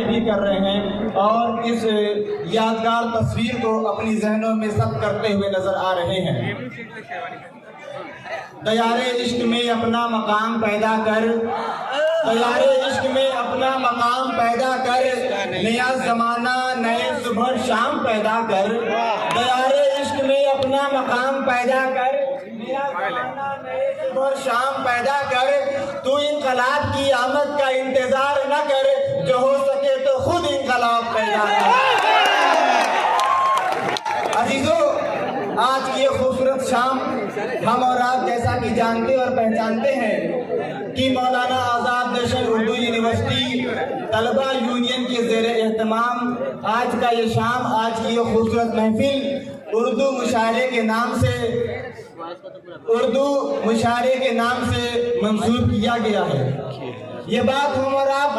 भी कर रहे हैं और इस यादगार तस्वीर को अपनी जहनों में सब करते हुए नजर आ रहे हैं। दयारे इश्क में अपना मकाम पैदा कर, दयारे इश्क में अपना मकाम पैदा कर, नया जमाना नए सुबह शाम पैदा कर, दयारे इश्क में अपना मकाम पैदा कर, नया जमाना नए सुबह शाम पैदा कर। तू इनकलाब की आमद का इंतजार न कर, जो हो सके तो खुद इनकलाब पैदा कर। अजीजों, आज की ये खूबसूरत शाम हम और आप जैसा कि जानते और पहचानते हैं कि मौलाना आज़ाद नेशनल उर्दू यूनिवर्सिटी तलबा यूनियन के ज़ेर एहतमाम आज का ये शाम, आज की ये खूबसूरत महफिल उर्दू मुशायरे के नाम से मंसूब किया गया है। ये बात हम और आप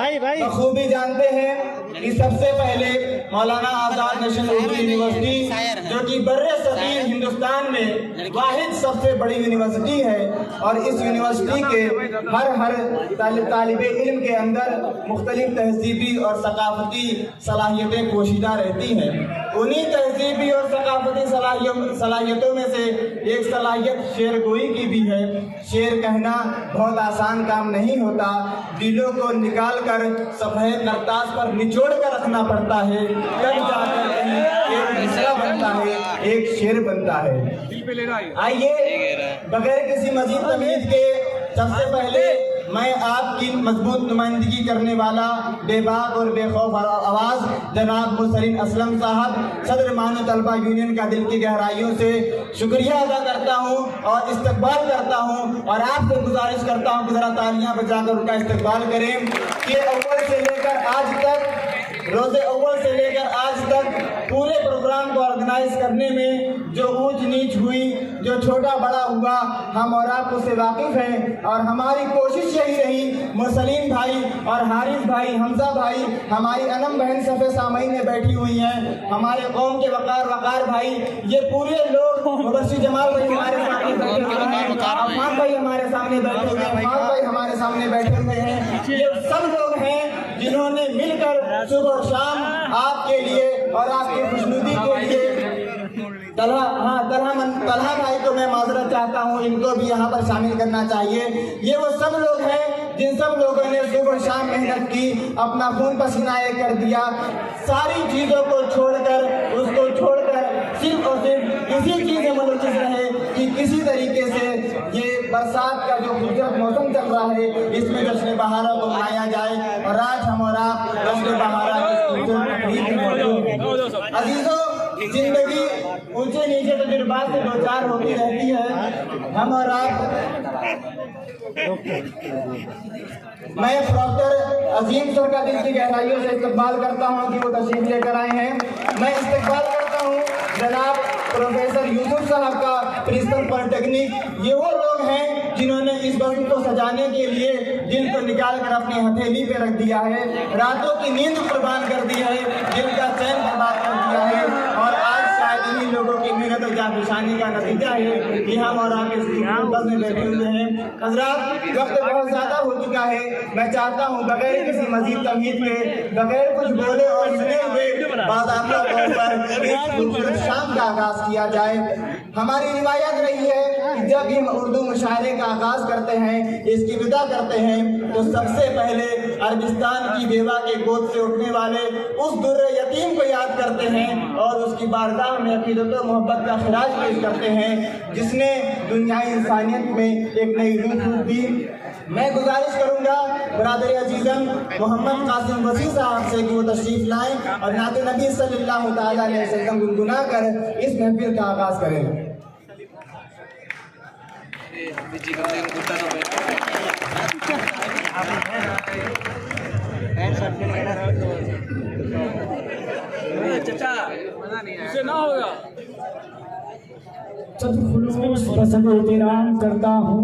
बखूबी जानते हैं कि सबसे पहले मौलाना आज़ाद नेशनल उर्दू यूनिवर्सिटी, जो कि बर्रे सगीर हिंदुस्तान में वाहिद सबसे बड़ी यूनिवर्सिटी है, और इस यूनिवर्सिटी के हर तालिबे इल्म के अंदर मुख्तलिफ तहजीबी और सकाफती सलाहियतें पोशीदा रहती हैं। उन्हीं तहजीबी और सकाफती सलाहियतों में से एक सलाहियत शेर गोई की भी है। शेर कहना बहुत आसान काम नहीं होता, दिलों को निकाल कर सफेद करतास पर निचोड़ कर रखना पड़ता है, तब जाकर एक मिसरा बनता है, एक शेर बनता है। आइए बगैर किसी मजीद तमीज़ के सबसे पहले मैं आपकी मजबूत नुमाइंदगी करने वाला बेबाक और बेखौफ आवाज़ जनाब मुसलिम असलम साहब, सदर मानू तलबा यूनियन का दिल की गहराइयों से शुक्रिया अदा करता हूँ और इस्तकबाल करता हूँ, और आपसे गुजारिश करता हूँ कि ज़रा तालियाँ बजाकर उनका इस्तकबाल करें कि अव्वल से लेकर आज तक, रोज़े अव्वल से लेकर आज तक पूरे प्रोग्राम को ऑर्गेनाइज करने में जो ऊंच नीच हुई, जो छोटा बड़ा हुआ, हम और आप उससे वाकिफ़ हैं। और हमारी कोशिश यही रही, मुसलिम भाई और हारिस भाई, हमजा भाई, हमारी अनम बहन सफ़े सामईन में बैठी हुई हैं, हमारे कौम के वकार भाई, ये पूरे लोग, मुबश्शिर जमाल भाई हमारे सामने बैठे हुए हैं, अफाक भाई हमारे सामने बैठे हुए हैं, अफाक भाई हमारे सामने बैठे हुए हैं, ये सब लोग हैं जिन्होंने मिलकर सुबह शाम आपके लिए और आपकी खुशनुदी के लिए तलहा भाई को मैं माजरत चाहता हूँ, इनको भी यहाँ पर शामिल करना चाहिए। ये वो सब लोग हैं जिन सब लोगों ने सुबह शाम मेहनत की, अपना खून पसीना एक कर दिया, सारी चीज़ों को छोड़कर, उसको छोड़कर सिर्फ और सिर्फ इसी चीज़ में मुलविस रहे कि किसी तरीके से ये बरसात का जो खूबसूरत मौसम चल रहा है, इसमें जश्न बहारा को मनाया जाए। और आज हम और आप जश्न बहारा अजीजों, जिंदगी ऊंचे नीचे तजुर्बात से दो चार होती रहती है। हम और आप, मैं डॉक्टर अजीम सर का दिल की गहराइयों से इस्तकबाल करता हूँ कि वो तशरीफ लेकर आए हैं। मैं इस्तकबाल करता हूँ जनाब प्रोफेसर यूसुफ साहब का, प्रिंसिपल पॉलिटेक्निक। ये वो लोग हैं जिन्होंने इस भवन को सजाने के लिए दिल को निकाल कर अपनी हथेली पे रख दिया है, रातों की नींद कुर्बान कर दी है, दिल का चैन बर्बाद कर दिया है, और आज शायद इन्हीं लोगों की मेहनत और जाफिशानी का नतीजा है कि हम और आप इस बस में बैठे हुए हैं। हजरात, वक्त बहुत ज़्यादा हो चुका है, मैं चाहता हूँ बगैर किसी मजीद तमीज़ के, बगैर कुछ बोले और सुने हुए बाज़ाब्ता तौर पर इस खूबसूरत शाम का आगाज़ किया जाए। हमारी रिवायत रही है कि जब भी हम उर्दू मुशायरे का आगाज़ करते हैं, इसकी विदा करते हैं, तो सबसे पहले अरबिस्तान की बेवा के गोद से उठने वाले उस दुर्रे यतीम को याद करते हैं और उसकी बारगाह में अक़ीदत और मोहब्बत का खिराज पेश करते हैं, जिसने दुनियाई इंसानियत में एक नई रूह दी। मैं गुजारिश करूँगा बरादर अजीज़म मोहम्मद कासिम वसी साहब से कि वो तशरीफ़ लाएँ और नाते नबी सल्लल्लाहु तआला अलैहि वसल्लम गुनगुना कर इस महफिल का आगाज़ करें। पसंद एहतराम करता हूँ,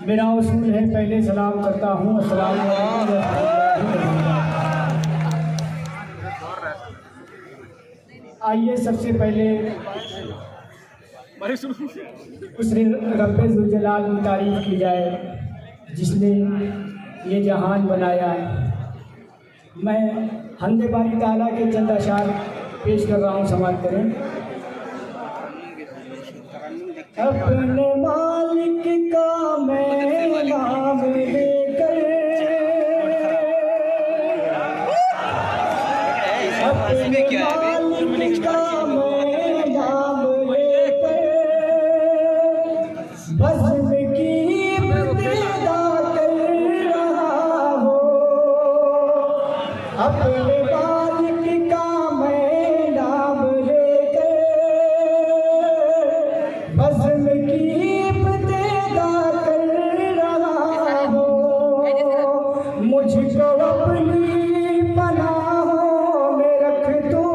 मेरा उसूल है पहले सलाम करता हूँ। अस्सलाम वालेकुम। आइए सबसे पहले उस रब्बे ज़ुल जलाल की तारीफ़ की जाए जिसने ये जहान बनाया है। मैं हमदे बारी ताला के चंद अशार पेश कर रहा हूँ, समाप्त करें। अपने मालिक का मैं नाम लेकर, अपने मालिक का मैं नाम लेकर, बज़्म की इब्तिदा कर रहा हूँ। अपने मालिक का मैं नाम लेकर, बज़्म की इब्तिदा कर रहा हूँ। मुझको अपनी पनाहों में रख दो,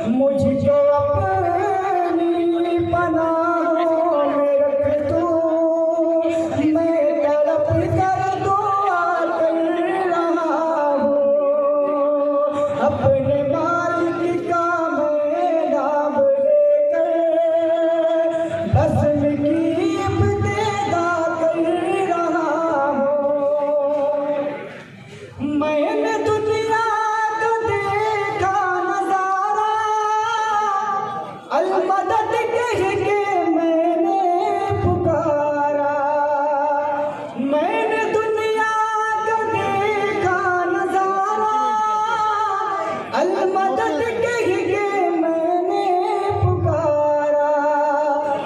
मुझको अपनी पनाहों में रख दो। मैं तड़प कर दुआ कर रहा हूँ। अपने मालिक का मैं नाम लेकर, बज़्म की इब्तिदा कर रहा हूँ। मैंने दुनिया को देखा नजारा, अलमदद कह के मैंने पुकारा। मैंने दुनिया को देखा नजारा, अलमदद कह के मैंने पुकारा।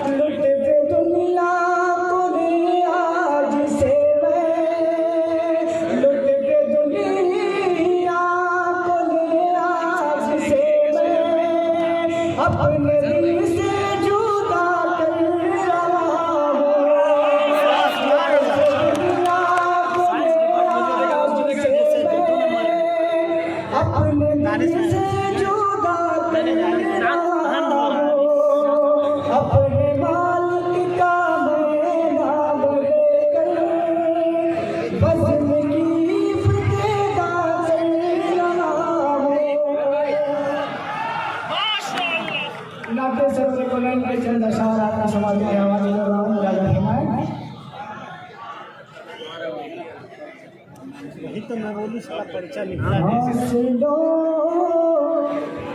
लुट पे दुनिया को ले आज से मैं, लुट पे दुनिया को ले आज से मैं, अपने दिल से जुदा कर रहा हूँ। दुनिया को ले आज से मैं, अपने दिल से जुदा कर रहा हूँ। अपने मालिक का मैं नाम लेकर, बज़्म की इब्तिदा कर रहा हूँ। नाते सबसे बुलंद के चंद अशार आपकी समाधि के हवाले कर रहा हूँ। याद रखना। यही तो मैं बोलूँ, सारा परिचय लिखना है। हासिलों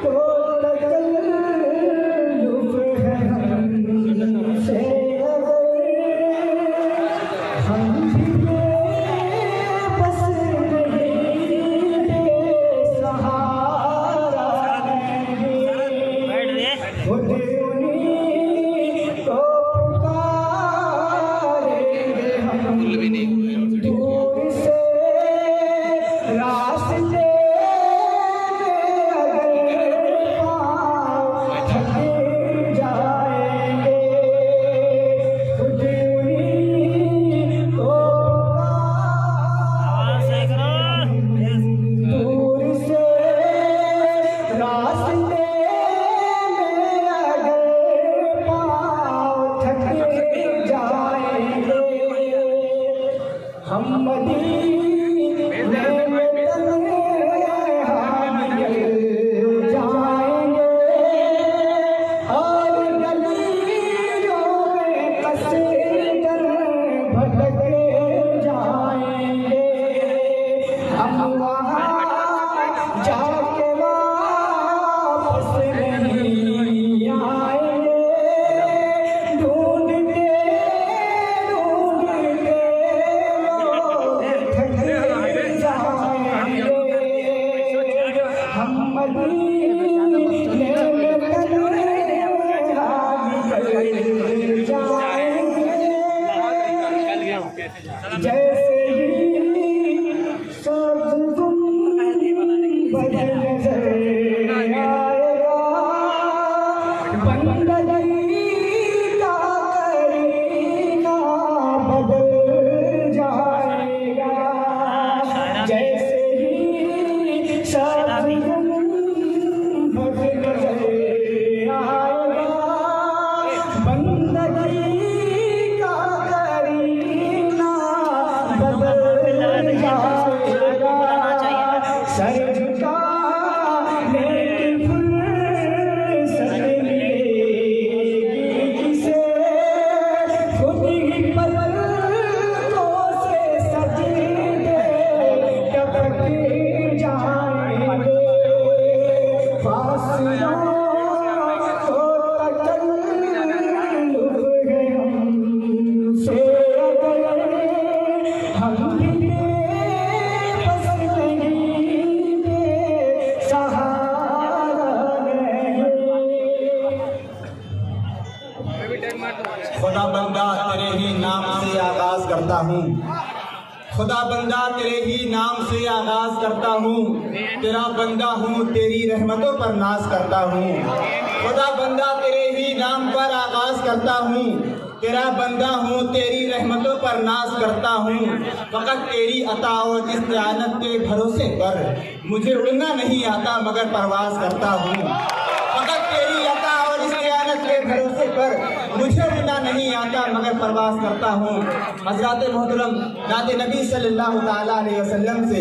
को तकल्लुफ़ है हमसे अगर, हम भी बेबस नहीं, बेसहारा हैं। खुद उन्हीं को पुकारेंगे हम, दूर से रास्ते में अगर पाँव थक जाएंगे। खुद उन्हीं को पुकारेंगे, दूर से रास्ते में अगर पाँव थक जाएंगे। हम मदीने में तन्हा निकल जाएंगे, और गलियों में कसकर भटक जाएंगे। हम वहाँ जाके वापस नहीं आएंगे। ढूंढते ढूंढते लोग थक जाएंगे। हम मदीने में तन्हा निकल जाएंगे। जैसे ही सब्ज़ गुंबद नज़र आएगा, बंदगी का करीना बदल जाएगा। जैसे ही सब्ज़ गुंबद नज़र आएगा, बंदगी का करीना बदल जाएगा। सर झुकाने की फुर्सत मिलेगी किसे, खुद ही पलकों से सजदे टपक आगाज करता हूँ। खुदा बंदा तेरे ही नाम से आगाज करता हूँ, तेरा बंदा हूँ तेरी रहमतों पर नाज करता हूँ। खुदा बंदा तेरे ही नाम पर आगाज करता हूँ, तेरा बंदा हूँ तेरी रहमतों पर नाज करता हूँ। फकत तेरी अता और इस्तिआनत के भरोसे पर मुझे उड़ना नहीं आता मगर परवाज करता हूँ। फकत तेरी अता और इस्तिआनत के भरोसे पर मुझे उड़ना नहीं आता मगर परवाज करता हूँ। हज़रत मोहतरम नाते नबी सल्लल्लाहु ताला अलैहि वसल्लम से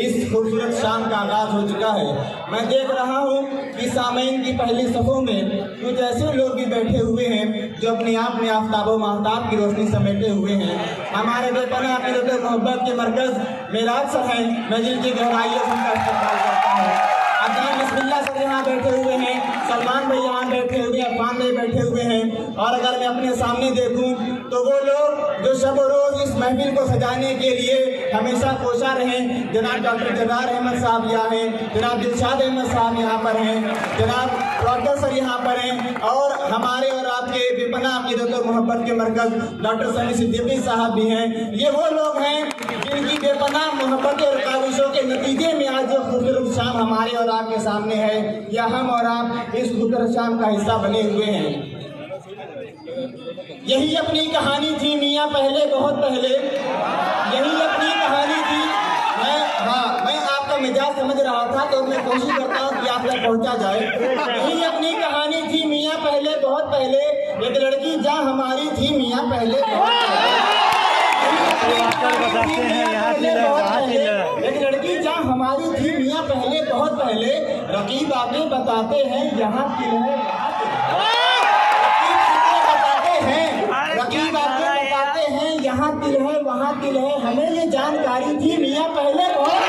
इस खूबसूरत शाम का आगाज हो चुका है। मैं देख रहा हूँ कि सामईन की पहली सफ़ों में कुछ ऐसे लोग भी बैठे हुए हैं जो अपने आप में आफ्ताबो महताब की रोशनी समेटे हुए हैं। हमारे बेपनाह अक़ीदत मोहब्बत के मरकज़ मेराज सर हैं, मैं दिल की गहराइयों से उनका इस्तक़बाल करता हूँ। अदनान बिस्मिल्लाह सर यहाँ बैठे हुए हैं, सलमान भाई यहाँ बैठे हुए हैं, अफान भाई बैठे हुए हैं। और अगर मैं अपने सामने देखूं तो वो लोग जो शब रोज़ इस महफिल को सजाने के लिए हमेशा कोशा रहे, जनाब डॉक्टर जब्बार अहमद साहब यहाँ हैं, जनाब दिलशाद अहमद साहब यहाँ पर हैं, जनाब डॉक्टर सर यहाँ पर हैं, और हमारे और आपके बेपनाह अक़ीदत और मोहब्बत के मरकज़ डॉक्टर सनी सिद्दीकी साहब भी हैं। ये वो लोग हैं जिनकी बेपनाह मोहब्बत और काविशों के नतीजे में आज जो खूबसूरत शाम हमारे और आपके सामने है, या हम और आप इस खूबसूरत शाम का हिस्सा बने हुए हैं। यही अपनी कहानी थी मियाँ पहले, बहुत पहले यही अपनी कहानी थी। मैं आपका मिजाज समझ रहा था तो मैं कोशिश करता हूँ कि आप तक पहुँचा जाए। यही अपनी कहानी थी मियाँ पहले, बहुत पहले, एक लड़की जहाँ हमारी थी मियाँ पहले, एक लड़की जहाँ हमारी थी मियाँ पहले, बहुत पहले। रकीब आगे बताते हैं यहाँ दिल है, रकीब आगे बताते हैं यहाँ दिल है, वहाँ दिल है, हमें ये जानकारी थी मियाँ पहले, बहुत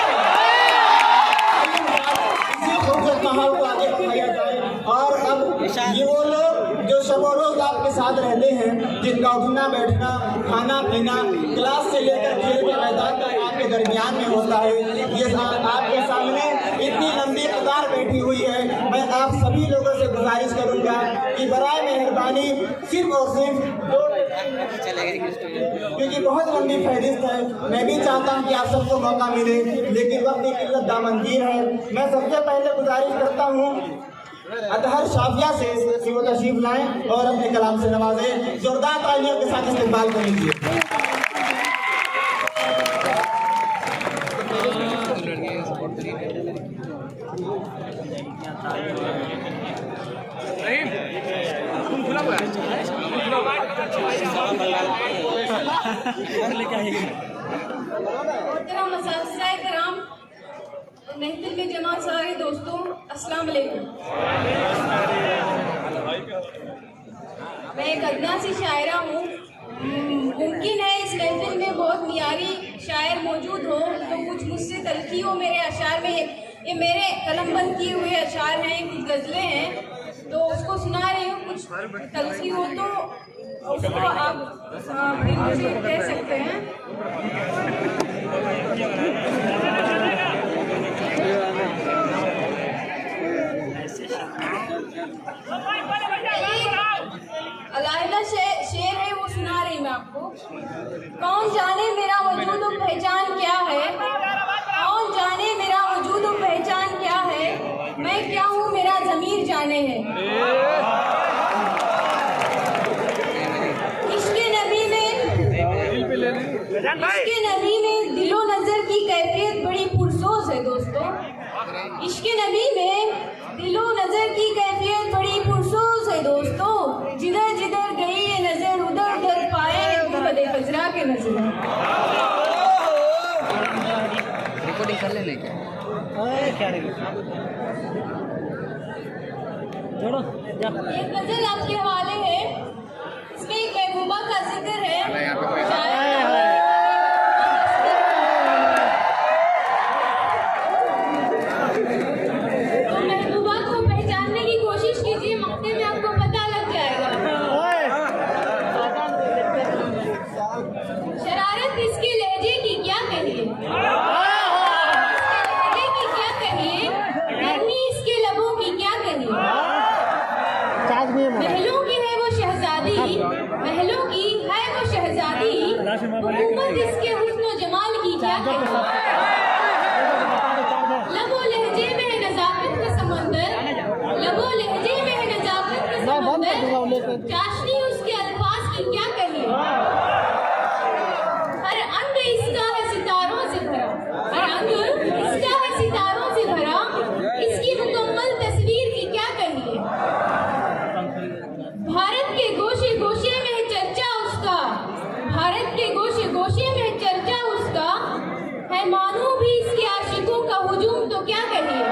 इसी खूबसूरत माहौल को आगे बढ़ाया जाए। और अब ये वो लोग जो शब रोज़ आपके साथ रहते हैं, जिनका उठना बैठना, खाना पीना, क्लास से लेकर खेल के मैदान तक आपके दरमियान में होता है। ये आपके सामने इतनी लंबी कतार बैठी हुई है। मैं आप सभी लोगों से गुजारिश करूंगा कि बराए मेहरबानी सिर्फ और सिर्फ क्योंकि बहुत लंबी फहरिस्त है, मैं भी चाहता हूं कि आप सबको मौका मिले, लेकिन वक्त की किल्लत दामनगीर है। मैं सबसे पहले गुजारिश करता हूं अतहर शाफिया से कि वो तशरीफ लाएं और अपने कलाम से नवाजें। जोरदार तालियों के साथ इस्तकबाल कर लीजिए। महफिल में जमा सारे दोस्तों, अस्सलाम वालेकुम। मैं एक अदना सी शायरा हूँ। मुमकिन है इस महफिल में बहुत मियारी शायर मौजूद हो, तो कुछ मुझसे तलखी हो मेरे अशार में। ये मेरे कलमबंद किए हुए अशार हैं, कुछ गज़लें हैं, तो उसको सुना रही हूँ। कुछ तलखी हो तो उसको आप मुझे कह सकते हैं। अलाइला शेर है, वो सुना रही मैं आपको। कौन जाने मेरा वजूद और पहचान क्या है, कौन जाने मेरा वजूद और पहचान क्या है, मैं क्या हूँ मेरा ज़मीर जाने है। इश्क़े नबी में दिलो नज़र की कैफियत बड़ी पुरसोज है दोस्तों। इश्क़े नबी में दिलो नज़र की कैफियत बड़ी पुरसोज है दोस्तों। जिधर जिधर गई ये नज़र उधर उधर पाए बदे फजरा के नज़र। रिकॉर्डिंग कर लेने क्या एक गजल आपके हवाले है, इसमें एक महबूबा का जिक्र है। तो महबूबा को पहचानने की कोशिश कीजिए, मौके में आपको पता लग जाएगा। शरारत इसके लहजे की क्या कहिए, लहजे की क्या कहिए, गर्मी इसके लबों की क्या कहिए। महलों की है वो हुकूमत इसके हुस्न जमाल की क्या कहे। लबो लहजे में है नजाकत का समंदर, लबो लहजे में है नजाकत का समंदर, चाशनी उसके अल्फाज की क्या कहे। हर अंग इसका है सितारों से भरा, हर अंग इसका है सितारों से भरा, इसकी मुकम्मल तस्वीर की क्या कहिए। भारत के गोशे गोशे में चर्चा उसका, भारत के गोशे गोशे में चर्चा उसका है, मानो भी इसके आशिकों का हुजूम तो क्या कहिए।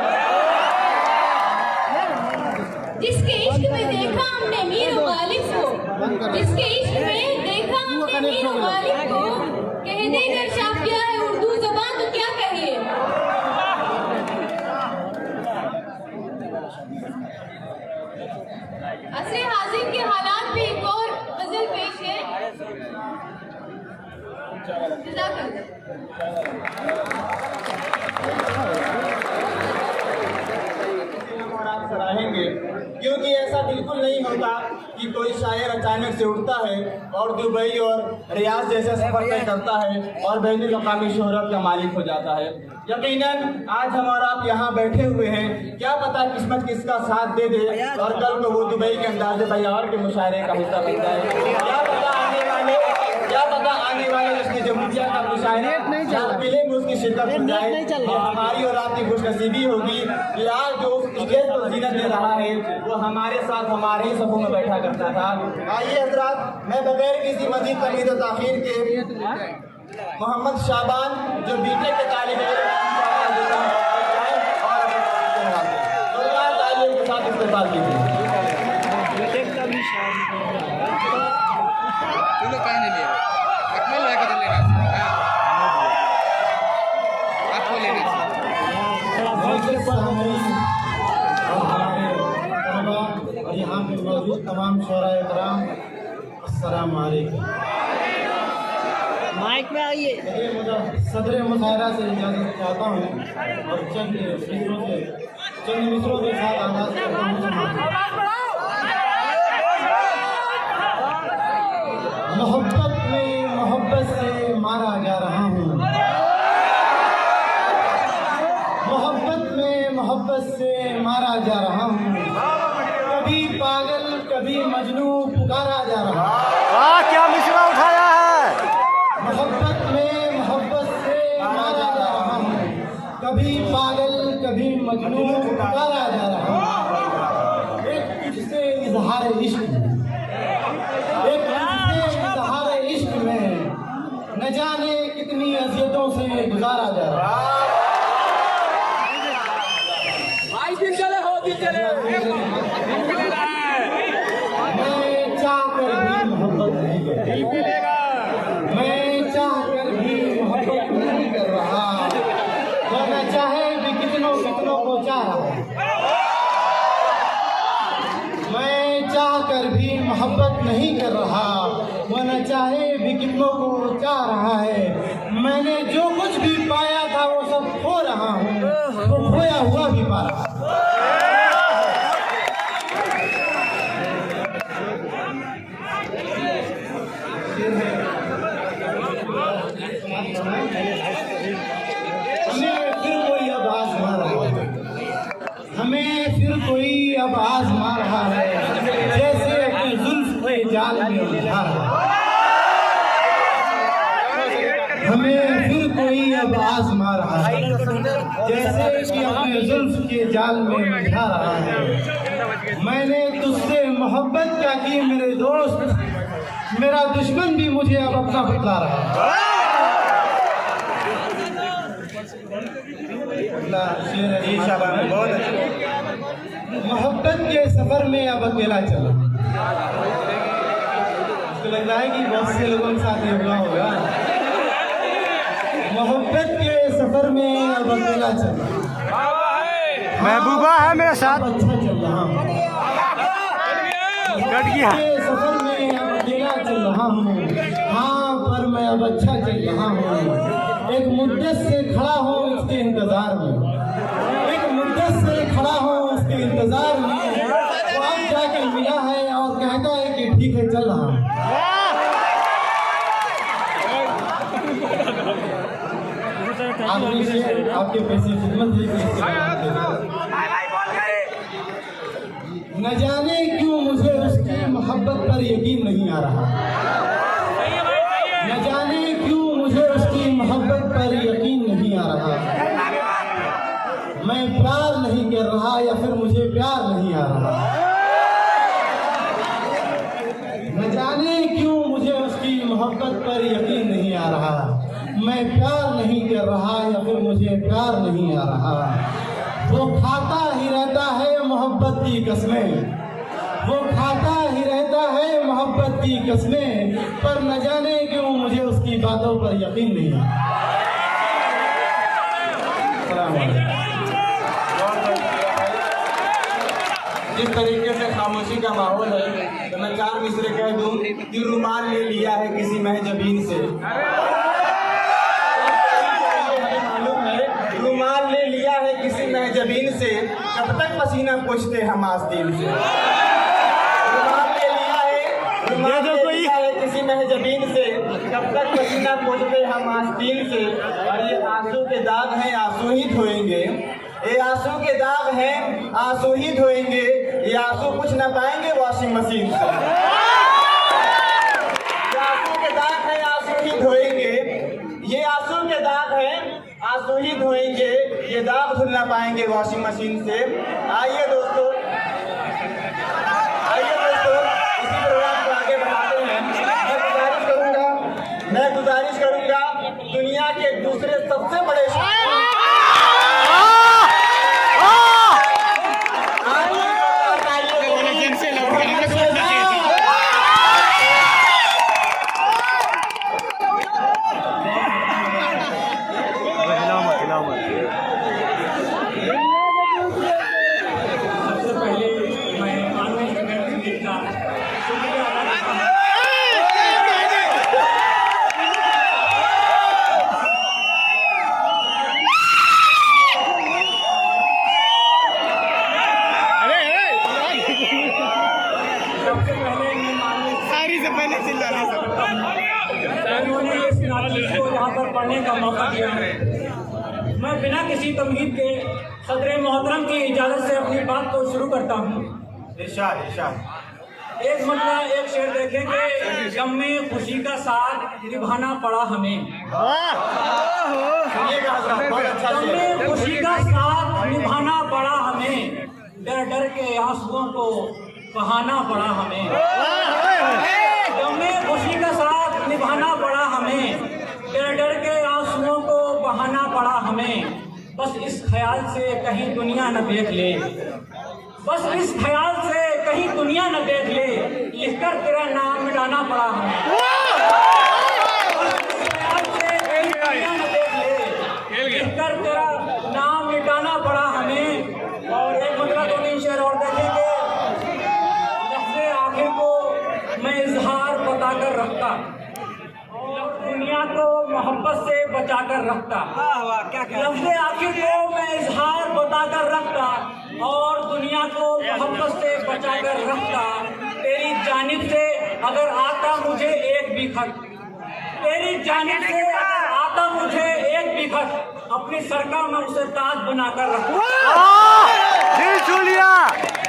जिसके इश्क में देखा हमने मीर गालिब को, जिसके इश्क में देखा हमने मीर गालिब को, कह दे अगर शाफिया है उर्दू ज़बान तो क्या कहिए। असरे हाजिर के हालात पे एक और गजल पेश है। और आप सराहेंगे, क्योंकि ऐसा बिल्कुल नहीं होता कि कोई शायर अचानक से उठता है और दुबई और रियाज जैसे सफर तय करता है और बैनुल अक़वामी शोहरत का मालिक हो जाता है। यकीनन आज हम और आप यहाँ बैठे हुए हैं, क्या पता किस्मत किसका साथ दे दे और कल को वो दुबई के अंदाज़े बयार के मुशायरे का हिस्सा बन जाए। क्या पता आने वाले जश्न जमहूरिया का मुशायरा जहाँ मिले में उसकी शिरकत हो जाए। हमारी और आपकी खुशनसीबी होगी कि आज जो उस स्टेज पर जीनत दे रहा है वो हमारे साथ हमारे ही सफों में बैठा करता था। आइए हजरात, मैं बगैर किसी मजीद तमीज़ और ताख़ीर के मोहम्मद शाबान जो बीटेक के तालिब के साथ इस्तेमाल कीजिए। तू लोग कहाँ नहीं लिया? अकमल भाई को तो लेना था। आपको लेना था। और यहाँ पे मौजूद तमाम शोराए कराम, अस्सलाम वालेकुम। माइक में आइए। सदर मुशायरा से इजाज़त चाहता हूँ और चंद मिसरों के साथ आगाज़ करता हूँ। मोहब्बत में मोहब्बत से मारा जा रहा हूँ, मोहब्बत में मोहब्बत से मारा जा रहा हूँ, कभी पागल कभी मजनू पुकारा जा रहा हूँ। वाह, क्या मिसरा उठाया है। मोहब्बत में मोहब्बत से मारा जा रहा हूँ, कभी पागल कभी मजनू पुकारा जा रहा हूँ। एक तुझसे इजहार इश्क, एक तुझसे इजहार इश्क में न जाने कितनी अज़ियतों से गुजारा जा रहा है। मैं चाह कर भी मोहब्बत नहीं करता, मैं चाह कर भी मोहब्बत नहीं कर रहा, वरना चाहे भी कितनों कितनों को चाह रहा है। मैं चाह कर भी मोहब्बत नहीं कर रहा, वरना चाहे भी कितनों को चाह रहा है। मैंने जो कुछ भी पाया था वो सब खो रहा हूँ, वो खोया हुआ भी पा रहा। हमें फिर कोई अब आज़मा रहा है, जैसे अपने जुल्फ के जाल में उलझा रहा है। हमें फिर कोई अब आज़मा रहा है, जैसे कि अपने जुल्फ के जाल में उलझा रहा है। मैंने तुझसे मोहब्बत क्या की मेरे दोस्त, मेरा दुश्मन भी मुझे अब अपना बतला रहा है। मोहब्बत के सफर में अब अकेला चला। इसको लग रहा है कि बहुत से लोगों के साथ ये हुआ होगा। मोहब्बत के सफर में अब अकेला चला। महबूबा है मेरे साथ। अच्छा चल रहा हूँ, कट गया। सफर में अब अकेला चल रहा हूँ, हाँ पर मैं अब अच्छा चल रहा हूँ। एक मुद्दत से खड़ा हूँ उसके इंतजार में, एक मुद्दत से खड़ा हूँ उसके इंतजार में। वो अब जाके मिला है और कहता है कि ठीक है चल रहा हूँ। आदमी से आपके पैसे खिदमत न जाने क्यों मुझे उसकी मोहब्बत पर यकीन नहीं आ रहा। न जाने क्यों मुझे उसकी मोहब्बत पर यकीन नहीं आ रहा। मैं प्यार नहीं कर रहा या फिर मुझे प्यार नहीं आ रहा। न जाने क्यों मुझे उसकी मोहब्बत पर यकीन नहीं आ रहा। मैं प्यार नहीं कर रहा या फिर मुझे प्यार नहीं आ रहा। वो खाता ही रहता है मोहब्बत की कसमें। वो खाता ही रहता है मोहब्बत की कसमें, पर न जाने क्यों मुझे उसकी बातों पर यकीन नहीं है। जिस तरीके से खामोशी का माहौल है, तो मैं 4 मिसरे कह दूं कि रुमाल ले लिया है किसी महजबीन से। रुमाल ले लिया है किसी महजबीन से, कब तक पसीना पोंछते हम आस्तीन से। रुमाल ले लिया है किसी महजबीन से, कब तक पसीना पोंछते हम आस्तीन से। और ये आंसू के दाग हैं, आंसू ही धोएंगे। ये आंसू के दाग हैं, आंसू ही धोएंगे। ये आंसू कुछ ना पाएंगे वॉशिंग मशीन से। ये आंसू के दाग हैं, आंसू ही धोएंगे। ये आंसू के दाग हैं, आंसू ही धोएंगे। ये दाग धुल ना पाएंगे वॉशिंग मशीन से। आइए दोस्तों, इसी प्रोग्राम को आगे बढ़ाते हैं। मैं गुजारिश करूंगा दुनिया के दूसरे सबसे बड़े पढ़ने का मौका दिया है। मैं बिना किसी तमहीद के सदर मोहतरम की इजाज़त से अपनी बात को शुरू करता हूँ। एक मतलब एक शेर देखें कि गम में खुशी का साथ निभाना पड़ा हमें। गम में खुशी का साथ निभाना पड़ा हमें, डर डर के आंसुओं को बहाना पड़ा हमें। गम में खुशी का साथ निभाना पड़ा हमें, डर डर के आंसुओं को बहाना पड़ा हमें। बस इस ख्याल से कहीं दुनिया न देख ले, बस इस ख्याल से कहीं दुनिया न देख ले, लिखकर तेरा नाम मिटाना पड़ा हमें। इस ख्याल से कहीं दुनिया न देख ले, लिखकर तेरा नाम मिटाना पड़ा हमें। और एक मतलब 2-3 शेर और देखेंगे। लफ्ज़े आखिर को मैं इजहार बताकर रखता, दुनिया को मोहब्बत से बचाकर रखता। लफ्ज़े आखिर को मैं इजहार बताकर रखता और दुनिया को मोहब्बत से बचाकर रखता। तेरी जानिब से अगर आता मुझे एक भी खत, तेरी जानिब से अगर आता मुझे एक भी खत, अपनी सरकार में उसे ताज बनाकर रखता।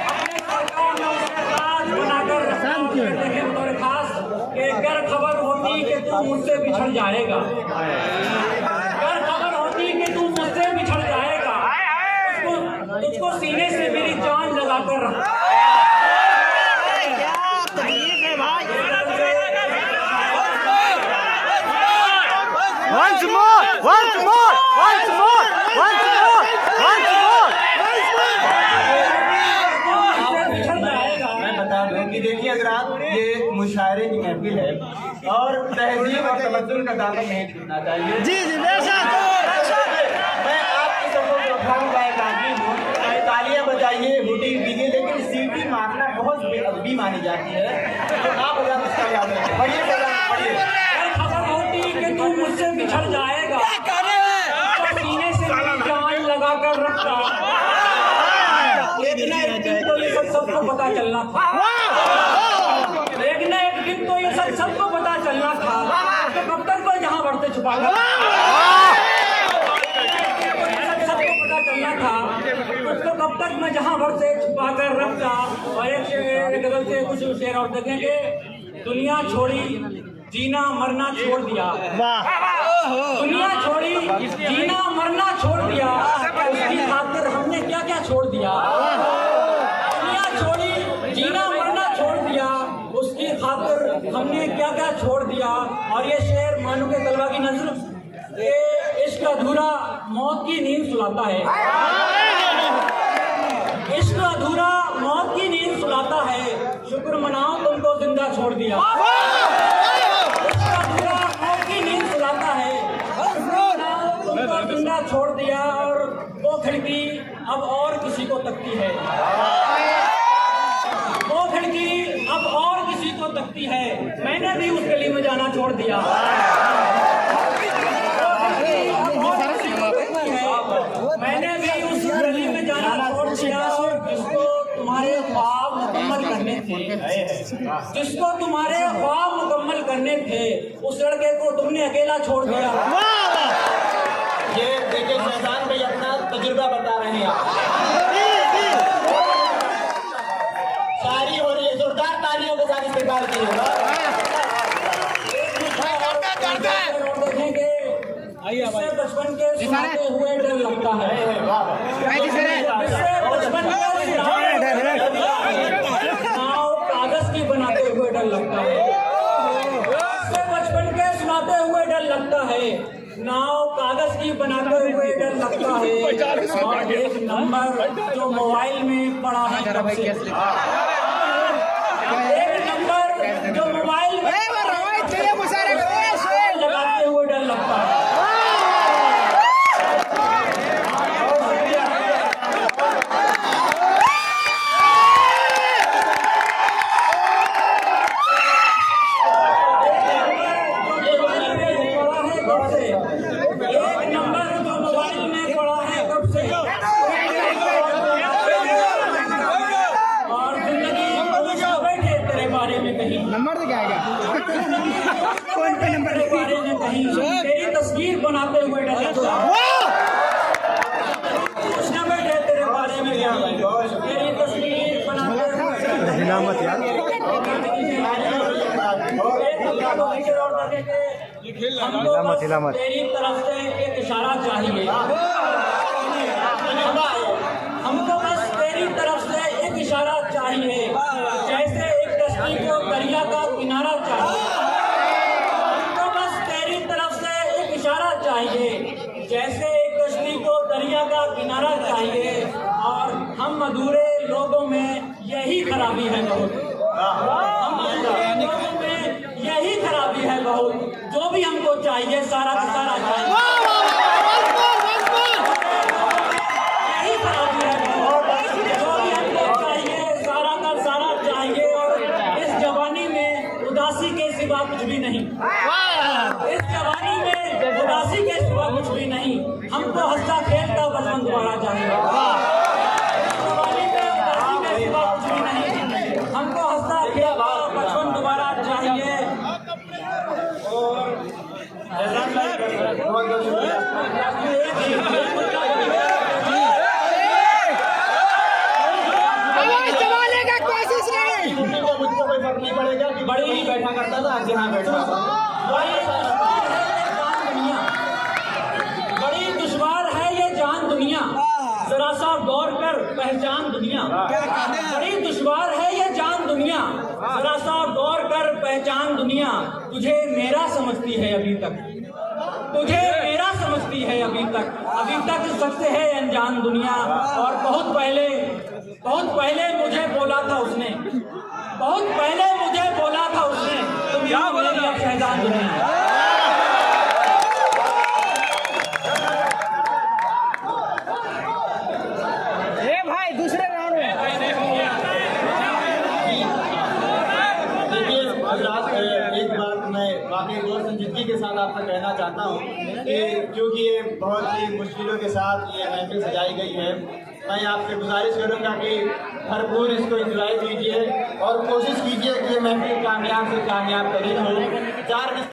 अपने सरकार में उसे ताज बनाकर रखता। खास कि अगर खबर होती कि तू मुझसे बिछड़ जाएगा, अगर खबर होती कि तू मुझसे बिछड़ जाएगा, तुझको सीने से मेरी जान लगाकर रख। मैं बता दूं कि देखिए हज़रात, ये मुशायरे की महफिल है और तहजीब और तमद्दुन का दामन नहीं छूटना चाहिए। जी जी मैं आपकी सबको दिखाऊंगा, एक आदमी हूँ। तालियां बजाइए, हुटिंग कीजिए, लेकिन सीटी मारना बहुत बेअदबी मानी जाती है। तो आप हज़रात इसका याद रखें। पढ़िए खबर होती कि तू मुझसे बिछड़ जाएगा, सीने से मेरी जान लगाकर रखता। एक ना एक दिन तो ये सबको पता चलना था, एक ना एक दिन तो ये सबको पता चलना था। तो कब तक वो यहाँ बढ़ते छुपा तब तक मैं जहां भर से छुपा कर रखता। और एक गजल से कुछ शेर और देखेंगे। दुनिया छोड़ी जीना मरना छोड़ दिया, दुनिया छोड़ी जीना मरना छोड़ दिया, उसकी खातिर हमने क्या क्या छोड़ दिया। दुनिया छोड़ी जीना मरना छोड़ दिया, उसकी खातिर हमने क्या क्या छोड़ दिया। और ये शेर मानू के तलवा की नज़र, ये इश्क अधूरा मौत की नींद सुलाता है, इश्क अधूरा मौत की नींद सुलाता है, शुक्र मनाओ तुमको जिंदा छोड़ दिया। इश्क अधूरा मौत की नींद सुलाता है, शुक्र मनाओ तुमको जिंदा छोड़ दिया। और वो खिड़की अब और किसी को तकती है, वो खिड़की अब और किसी को तकती है, मैंने भी उस गली में जाना छोड़ दिया। मैंने भी उस गली में जाना छोड़ दिया। और जिसको तुम्हारे ख्वाब मुकम्मल करने थे, जिसको तुम्हारे ख्वाब मुकम्मल करने थे, उस लड़के को तुमने अकेला छोड़ दिया। ये देखिए शहजाद भाई अपना तजुर्बा बता रहे हैं। शायरी हो रही है, जोरदार तालियों के साथ इस्तेमाल कीजिएगा। इससे बचपन के सुनाते हुए डर लगता है, नाव कागज की बनाते हुए डर लगता है, इससे बचपन के सुनाते हुए डर लगता है, नाव कागज की बनाते हुए डर लगता है। और एक नंबर जो मोबाइल में पड़ा है कब से, एक नंबर जो मोबाइल में लगाते हुए डर लगता है। नंबर तो क्या आएगा? कौन पे नंबर के बारे में कहीं तेरी तस्वीर बनाते हुए डर लगता है, कुछ न बैठे तेरे बारे में तेरी तस्वीर बनाते हुए निलामत यार हमको तेरी तरफ से एक इशारा चाहिए, हमको बस तेरी तरफ से एक इशारा चाहिए, जैसे एक कश्ती को दरिया का किनारा चाहिए। हमको बस तेरी तरफ से एक इशारा चाहिए, जैसे एक कश्ती को दरिया का किनारा चाहिए। और हम अधूरे लोगों में यही खराबी है बहुत, हम अधूरे लोगों में यही खराबी है बहुत, जो भी हमको चाहिए सारा का सारा चाहिए, यही खराबी है बहुत, जो भी हमको चाहिए सारा का सारा चाहिए। और इस जवानी में उदासी के सिवा कुछ भी नहीं, इस जवानी में उदासी के सिवा कुछ भी नहीं, हमको हंसता खेलता बचपन दोबारा चाहिए। इस जवानी में उदासी के सिवा कुछ भी नहीं, हमको हंसता खेलता बचपन दोबारा चाहिए। और बहुत बहुत शुक्रिया। मुझको कोई फर्क नहीं पड़ेगा कि बड़ी बैठा करता था, आज यहाँ बैठा। बड़ी दुश्वार है ये जान दुनिया, जरा सा गौर कर पहचान दुनिया। बड़ी दुश्वार है ये जान दुनिया, जरा सा गौर कर पहचान दुनिया। तुझे मेरा समझती है अभी तक, तुझे मेरा समझती है अभी तक सबसे है अनजान दुनिया। और बहुत पहले मुझे बोला था उसने, बहुत पहले मुझे बोला था उसने, तुम क्या बोलेगी अब शहजाद दुनिया। भाई दूसरे राउंड में देखिए हजरात, एक बात मैं वाकई गौर संजीदगी के साथ आपसे कहना चाहता हूँ कि क्योंकि ये बहुत ही मुश्किलों के साथ ये महफिल सजाई गई है, मैं आपसे गुजारिश करूँगा कि भरपूर इसको एंजॉय कीजिए और कोशिश कीजिए कि ये महफिल कामयाब से कामयाब तरीन हो। 4